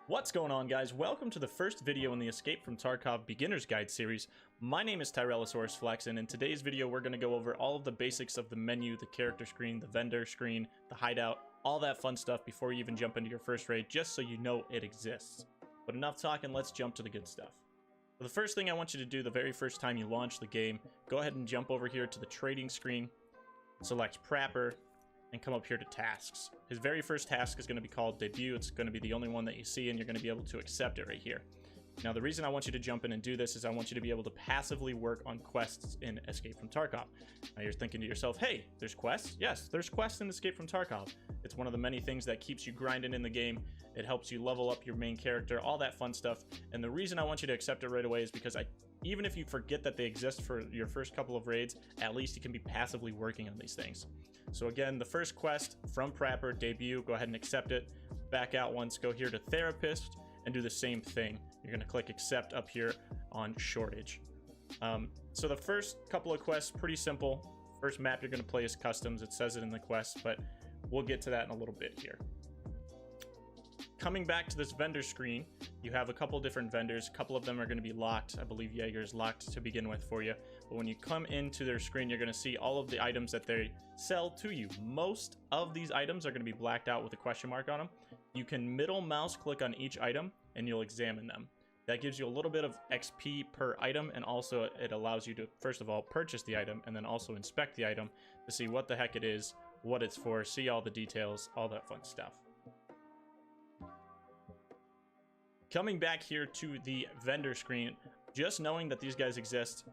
What's going on, guys? Welcome to the first video in the Escape from Tarkov Beginners Guide series. My name is Tyrannosaurus Flex, and in today's video we're going to go over all of the basics of the menu, the character screen, the vendor screen, the hideout, all that fun stuff before you even jump into your first raid, just so you know it exists. But enough talking, let's jump to the good stuff. So the first thing I want you to do the very first time you launch the game, go ahead and jump over here to the trading screen, select Prapper, and come up here to tasks. His very first task is going to be called debut. It's going to be the only one that you see, and you're going to be able to accept it right here. Now, the reason I want you to jump in and do this is I want you to be able to passively work on quests in Escape from Tarkov. Now, you're thinking to yourself, hey, there's quests? Yes, there's quests in Escape from Tarkov. It's one of the many things that keeps you grinding in the game. It helps you level up your main character, all that fun stuff. And the reason I want you to accept it right away is because even if you forget that they exist for your first couple of raids, at least you can be passively working on these things. So again, the first quest from Prapper, debut, go ahead and accept it. Back out once, go here to therapist, and do the same thing. You're going to click accept up here on shortage. So the first couple of quests, pretty simple. First map you're going to play is customs. It says it in the quest, but we'll get to that in a little bit here. Coming back to this vendor screen, you have a couple different vendors. A couple of them are going to be locked. I believe Jaeger is locked to begin with for you. But when you come into their screen, you're going to see all of the items that they sell to you. Most of these items are going to be blacked out with a question mark on them. You can middle mouse click on each item and you'll examine them. That gives you a little bit of XP per item, and also it allows you to, first of all, purchase the item and then also inspect the item to see what the heck it is, what it's for, see all the details, all that fun stuff. Coming back here to the vendor screen, just knowing that these guys exist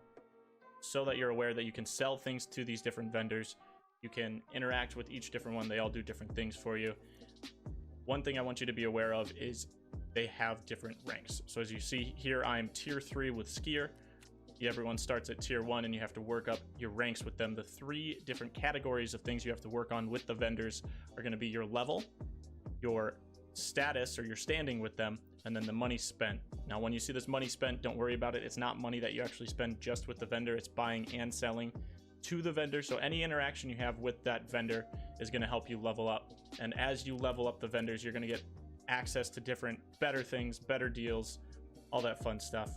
so that you're aware that you can sell things to these different vendors. You can interact with each different one. They all do different things for you. One thing I want you to be aware of is they have different ranks. So as you see here, I'm tier 3 with Skier. Everyone starts at tier 1 and you have to work up your ranks with them. The three different categories of things you have to work on with the vendors are going to be your level, your status or your standing with them, and then the money spent. Now, when you see this money spent, don't worry about it. It's not money that you actually spend just with the vendor. It's buying and selling to the vendor. So any interaction you have with that vendor is going to help you level up. And as you level up the vendors, you're going to get access to different better things, better deals, all that fun stuff.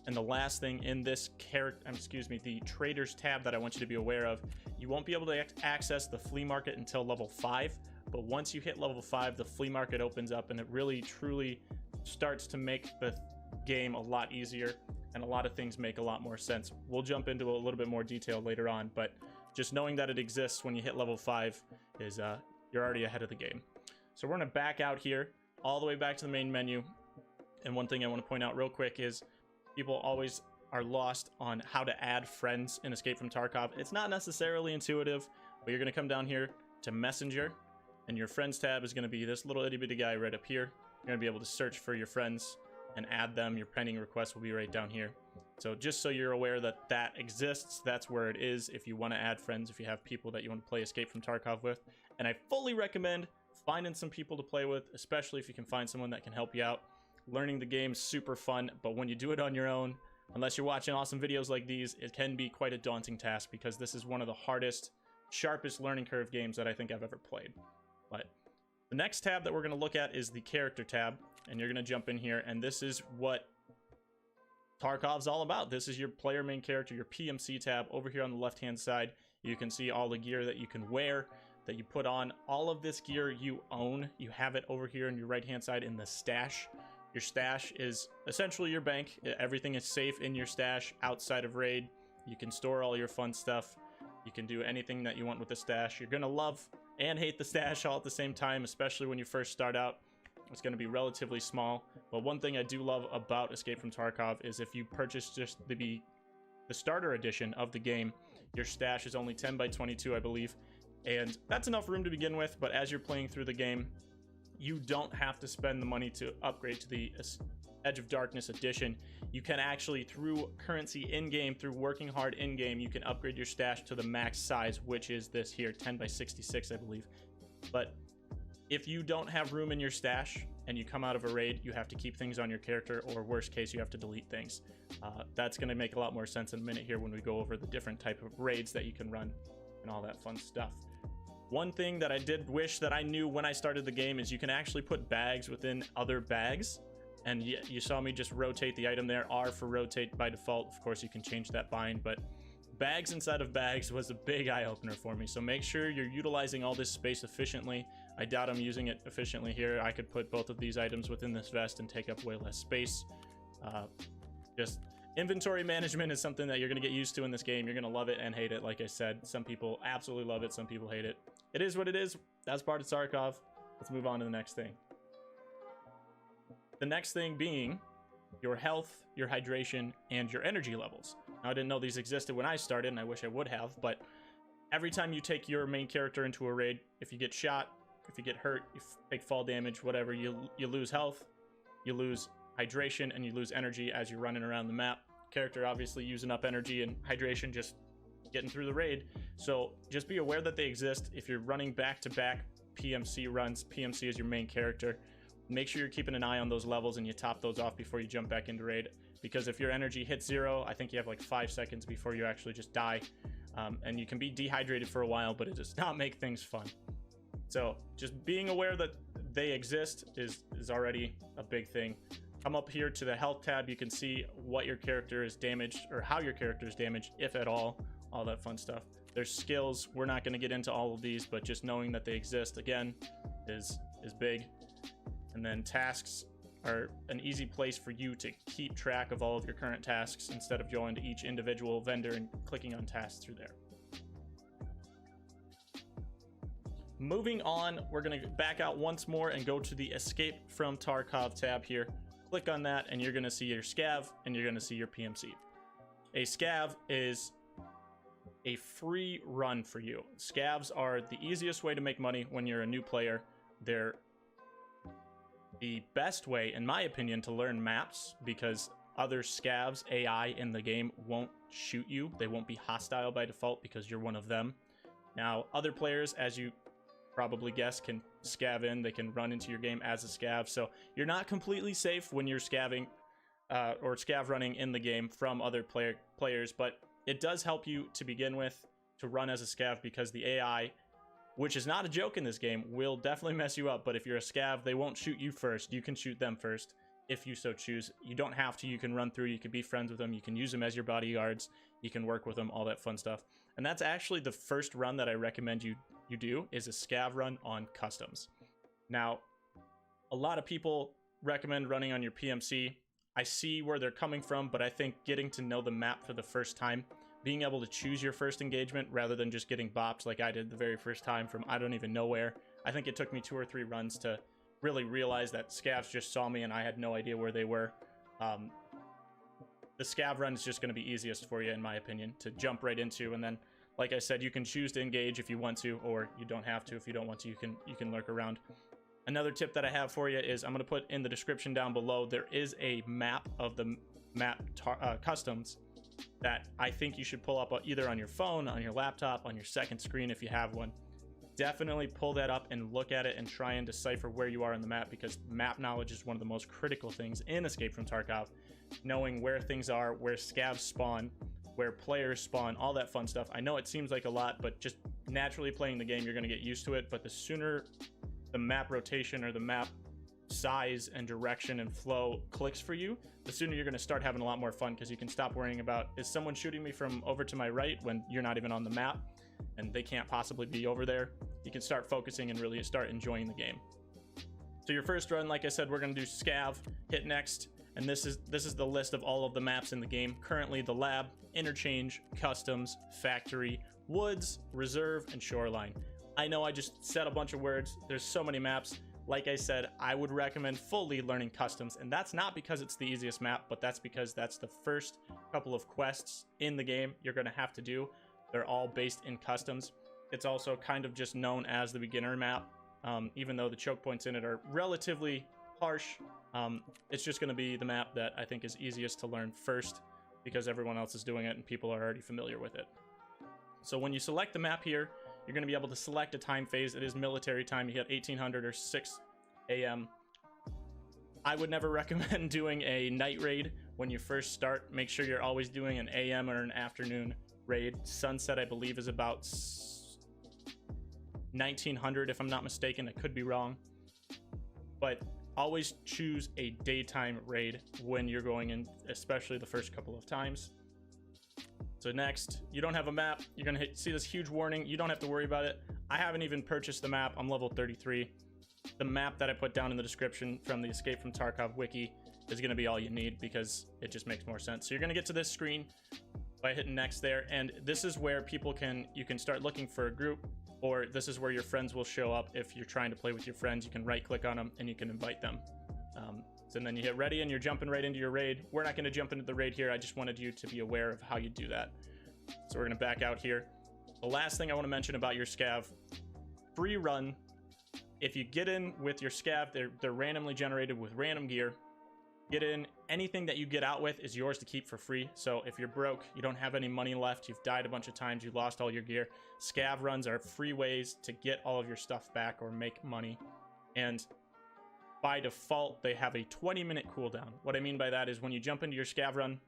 And the last thing in this the traders tab that I want you to be aware of, you won't be able to access the flea market until level 5. But once you hit level 5, the flea market opens up and it really truly starts to make the game a lot easier, and a lot of things make a lot more sense. We'll jump into a little bit more detail later on, but just knowing that it exists when you hit level 5 is you're already ahead of the game. So we're going to back out here all the way back to the main menu. And one thing I want to point out real quick is people always are lost on how to add friends in Escape from Tarkov. It's not necessarily intuitive, but you're going to come down here to Messenger, and your friends tab is going to be this little itty bitty guy right up here. You're going to be able to search for your friends and add them. Your pending request will be right down here. So just so you're aware that that exists, that's where it is if you want to add friends, if you have people that you want to play Escape from Tarkov with. And I fully recommend finding some people to play with, especially if you can find someone that can help you out. Learning the game's super fun, but when you do it on your own, unless you're watching awesome videos like these, it can be quite a daunting task, because this is one of the hardest, sharpest learning curve games that I think I've ever played. But the next tab that we're going to look at is the character tab, and you're going to jump in here, and this is what Tarkov's all about. This is your player main character, your PMC tab. Over here on the left hand side, you can see all the gear that you can wear, that you put on. All of this gear you own. You have it over here on your right hand side in the stash. Your stash is essentially your bank. Everything is safe in your stash outside of raid. You can store all your fun stuff. You can do anything that you want with the stash. You're gonna love and hate the stash all at the same time, especially when you first start out. It's going to be relatively small, but one thing I do love about Escape from Tarkov is if you purchase just the starter edition of the game, your stash is only 10 by 22, I believe, and that's enough room to begin with. But as you're playing through the game, you don't have to spend the money to upgrade to the Edge of Darkness edition. You can actually, through currency in-game, through working hard in-game, you can upgrade your stash to the max size, which is this here, 10 by 66, I believe. But if you don't have room in your stash and you come out of a raid, you have to keep things on your character, or worst case, you have to delete things. That's going to make a lot more sense in a minute here when we go over the different type of raids that you can run and all that fun stuff. One thing that I did wish that I knew when I started the game is you can actually put bags within other bags. And you saw me just rotate the item there. R for rotate by default. Of course, you can change that bind, but bags inside of bags was a big eye-opener for me. So make sure you're utilizing all this space efficiently. I doubt I'm using it efficiently here. I could put both of these items within this vest and take up way less space. Just inventory management is something that you're going to get used to in this game. You're going to love it and hate it. Like I said, some people absolutely love it. Some people hate it. It is what it is. That's part of Tarkov. Let's move on to the next thing. The next thing being your health, your hydration, and your energy levels. Now, I didn't know these existed when I started, and I wish I would have, but every time you take your main character into a raid, if you get shot, if you get hurt, you take fall damage, whatever, you lose health, you lose hydration, and you lose energy as you're running around the map. Character obviously using up energy and hydration just getting through the raid. So just be aware that they exist. If you're running back-to-back PMC runs, PMC is your main character, make sure you're keeping an eye on those levels and you top those off before you jump back into raid. Because if your energy hits 0, I think you have like 5 seconds before you actually just die. And you can be dehydrated for a while, but it does not make things fun. So just being aware that they exist is already a big thing. Come up here to the health tab. You can see what your character is damaged or how your character is damaged, if at all that fun stuff. There's skills. We're not going to get into all of these, but just knowing that they exist, again, is big. And then tasks are an easy place for you to keep track of all of your current tasks instead of going to each individual vendor and clicking on tasks through there. Moving on, we're going to back out once more and go to the Escape from Tarkov tab here. Click on that and you're going to see your Scav and you're going to see your PMC. A Scav is a free run for you. Scavs are the easiest way to make money when you're a new player. They're the best way, in my opinion, to learn maps because other Scavs AI in the game won't shoot you. They won't be hostile by default because you're one of them. Now, other players, as you probably guess, can scav in. They can run into your game as a scav. So you're not completely safe when you're scavving or scav running in the game from other players, but it does help you to begin with to run as a scav because the AI, which is not a joke in this game, will definitely mess you up. But if you're a scav, they won't shoot you first. You can shoot them first if you so choose. You don't have to. You can run through. You can be friends with them. You can use them as your bodyguards. You can work with them, all that fun stuff. And that's actually the first run that I recommend you do is a scav run on customs. Now, a lot of people recommend running on your PMC. I see where they're coming from, but I think getting to know the map for the first time, being able to choose your first engagement rather than just getting bopped like I did the very first time from I don't even know where. I think it took me 2 or 3 runs to really realize that scavs just saw me and I had no idea where they were. The scav run is just going to be easiest for you, in my opinion, to jump right into. And then, like I said, you can choose to engage if you want to, or you don't have to. If you don't want to, you can lurk around. Another tip that I have for you is I'm going to put in the description down below. There is a map of the map customs that I think you should pull up either on your phone, on your laptop, on your second screen if you have one. Definitely pull that up and look at it and try and decipher where you are in the map, because map knowledge is one of the most critical things in Escape from Tarkov. Knowing where things are, where scavs spawn, where players spawn, all that fun stuff. I know it seems like a lot, but just naturally playing the game, you're going to get used to it. But the sooner the map rotation or the map size and direction and flow clicks for you, the sooner you're going to start having a lot more fun, because you can stop worrying about, is someone shooting me from over to my right when you're not even on the map and they can't possibly be over there. You can start focusing and really start enjoying the game. So your first run, like I said, we're going to do scav, hit next, and this is the list of all of the maps in the game. Currently, the lab, interchange, customs, factory, woods, reserve, and shoreline. I know I just said a bunch of words. There's so many maps. Like I said, I would recommend fully learning customs, and that's not because it's the easiest map, but that's because that's the first couple of quests in the game you're going to have to do. They're all based in customs. It's also kind of just known as the beginner map, even though the choke points in it are relatively harsh. It's just going to be the map that I think is easiest to learn first, because everyone else is doing it and people are already familiar with it. So when you select the map here, you're going to be able to select a time phase. It is military time. You hit 1800 or 6 a.m. I would never recommend doing a night raid when you first start. Make sure you're always doing an AM or an afternoon raid. Sunset, I believe, is about 1900 if I'm not mistaken. I could be wrong, but always choose a daytime raid when you're going in, especially the first couple of times. So next, you don't have a map. You're gonna see this huge warning. You don't have to worry about it. I haven't even purchased the map. I'm level 33. The map that I put down in the description from the Escape from Tarkov wiki is gonna be all you need because it just makes more sense. So you're gonna get to this screen by hitting next there, and this is where you can start looking for a group, or this is where your friends will show up. If you're trying to play with your friends, you can right click on them and you can invite them. And then you hit ready and you're jumping right into your raid. We're not going to jump into the raid here. I just wanted you to be aware of how you do that. So we're going to back out here. The last thing I want to mention about your scav, free run. If you get in with your scav, they're randomly generated with random gear. Get in, anything that you get out with is yours to keep for free. So if you're broke, you don't have any money left, you've died a bunch of times, you lost all your gear, scav runs are free ways to get all of your stuff back or make money. And by default, they have a 20-minute cooldown. What I mean by that is when you jump into your scav run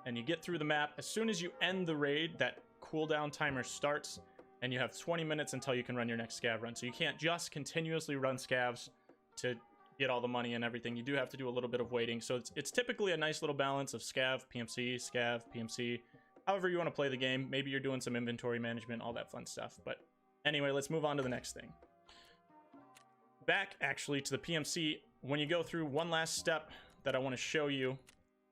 and you get through the map, as soon as you end the raid, that cooldown timer starts and you have 20 minutes until you can run your next scav run. So you can't just continuously run scavs to get all the money and everything. You do have to do a little bit of waiting. So it's typically a nice little balance of scav, PMC, however you want to play the game. Maybe you're doing some inventory management, all that fun stuff. But anyway, let's move on to the next thing. Back actually to the PMC, when you go through one last step that I want to show you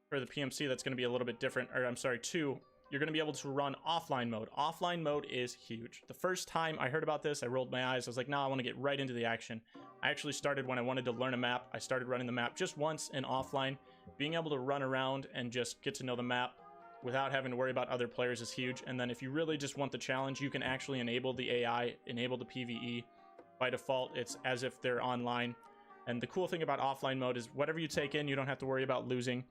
for the PMC that's going to be a little bit different, or I'm sorry, two, you're going to be able to run offline mode. Offline mode is huge. The first time I heard about this, I rolled my eyes. I was like, no, I want to get right into the action. I actually started when I wanted to learn a map. I started running the map just once in offline. Being able to run around and just get to know the map without having to worry about other players is huge. And then if you really just want the challenge, you can actually enable the AI, enable the PvE. By default, it's as if they're online. And the cool thing about offline mode is whatever you take in, you don't have to worry about losing.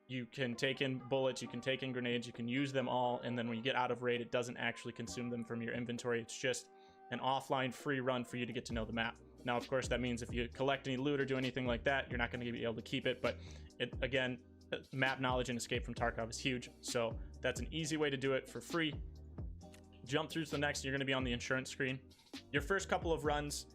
You can take in bullets, you can take in grenades, you can use them all, and then when you get out of raid, it doesn't actually consume them from your inventory. It's just an offline free run for you to get to know the map. Now, of course, that means if you collect any loot or do anything like that, you're not going to be able to keep it, but again, map knowledge and Escape from Tarkov is huge, so that's an easy way to do it for free. Jump through to the next, you're going to be on the insurance screen. Your first couple of runs,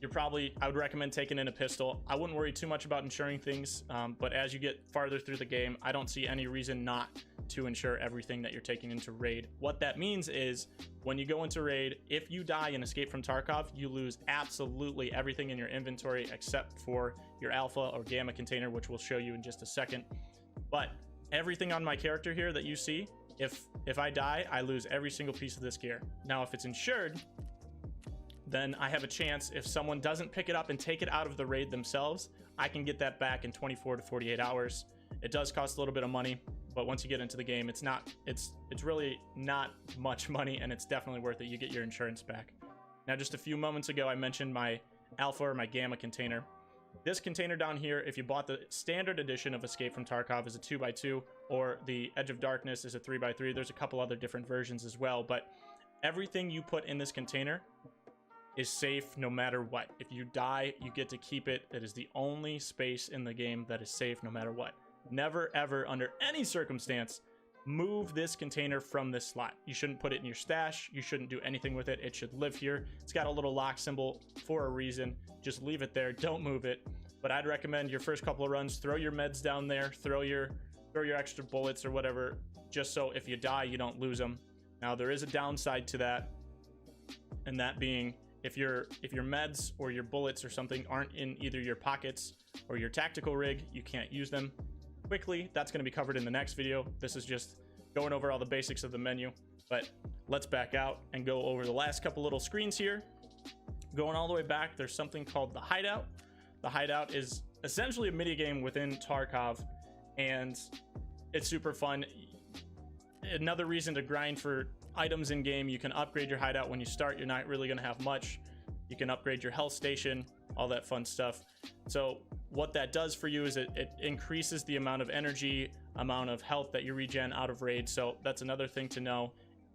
I would recommend taking in a pistol. I wouldn't worry too much about insuring things, but as you get farther through the game, I don't see any reason not to insure everything that you're taking into raid. What that means is when you go into raid, if you die in Escape from Tarkov, you lose absolutely everything in your inventory except for your alpha or gamma container, which we'll show you in just a second. But everything on my character here that you see, if I die, I lose every single piece of this gear. Now, if it's insured, then I have a chance. If someone doesn't pick it up and take it out of the raid themselves, I can get that back in 24 to 48 hours. It does cost a little bit of money, but once you get into the game, it's really not much money, and it's definitely worth it. You get your insurance back. Now, just a few moments ago, I mentioned my alpha or my gamma container. This container down here, if you bought the standard edition of Escape from Tarkov, is a 2x2, or the Edge of Darkness is a 3x3. There's a couple other different versions as well, but everything you put in this container is safe no matter what. If you die, you get to keep it. It is the only space in the game that is safe no matter what. Never, ever, under any circumstance, move this container from this slot. You shouldn't put it in your stash. You shouldn't do anything with it. It should live here. It's got a little lock symbol for a reason. Just leave it there. Don't move it. But I'd recommend your first couple of runs, throw your meds down there, throw your extra bullets or whatever, just so if you die, you don't lose them. Now, there is a downside to that, and that being if your meds or your bullets or something aren't in either your pockets or your tactical rig, you can't use them quickly. That's going to be covered in the next video. This is just going over all the basics of the menu, but let's back out and go over the last couple little screens here. Going all the way back, there's something called the hideout. The hideout is essentially a mini game within Tarkov, and it's super fun. Another reason to grind for items in game. You can upgrade your hideout when you start. You're not really going to have much. You can upgrade your health station, all that fun stuff. So what that does for you is it increases the amount of energy, amount of health that you regen out of raid. So that's another thing to know.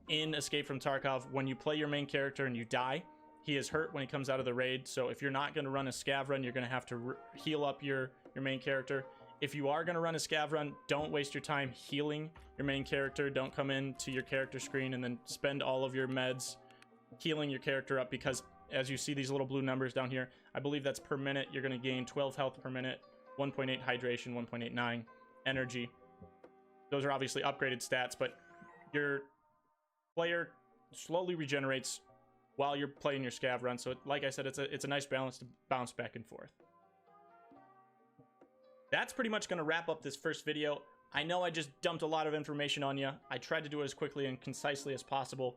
In Escape from Tarkov, when you play your main character and you die, he is hurt when he comes out of the raid. So if you're not going to run a scav run, you're going to have to heal up your main character. If you are going to run a scav run, don't waste your time healing your main character. Don't come into your character screen and then spend all of your meds healing your character up, because as you see these little blue numbers down here, I believe that's per minute. You're going to gain 12 health per minute, 1.8 hydration, 1.89 energy. Those are obviously upgraded stats, but your player slowly regenerates while you're playing your scav run. So like I said, it's a nice balance to bounce back and forth. That's pretty much going to wrap up this first video. I know I just dumped a lot of information on you. I tried to do it as quickly and concisely as possible.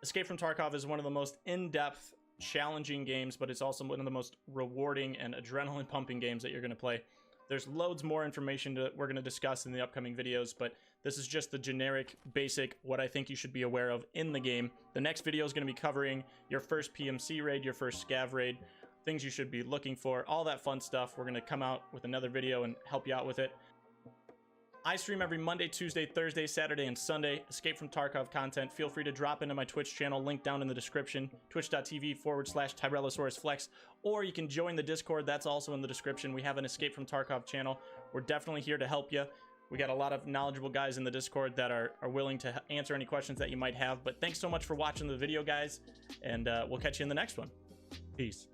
Escape from Tarkov is one of the most in-depth, challenging games, but it's also one of the most rewarding and adrenaline-pumping games that you're going to play. There's loads more information we're going to discuss in the upcoming videos, but this is just the generic, basic, what I think you should be aware of in the game. The next video is going to be covering your first PMC raid, your first scav raid, things you should be looking for, all that fun stuff. We're going to come out with another video and help you out with it. I stream every Monday, Tuesday, Thursday, Saturday, and Sunday. Escape from Tarkov content. Feel free to drop into my Twitch channel, link down in the description, twitch.tv/TyrellosaurusFlex, or you can join the Discord. That's also in the description. We have an Escape from Tarkov channel. We're definitely here to help you. We got a lot of knowledgeable guys in the Discord that are willing to answer any questions that you might have. But thanks so much for watching the video, guys, and we'll catch you in the next one. Peace.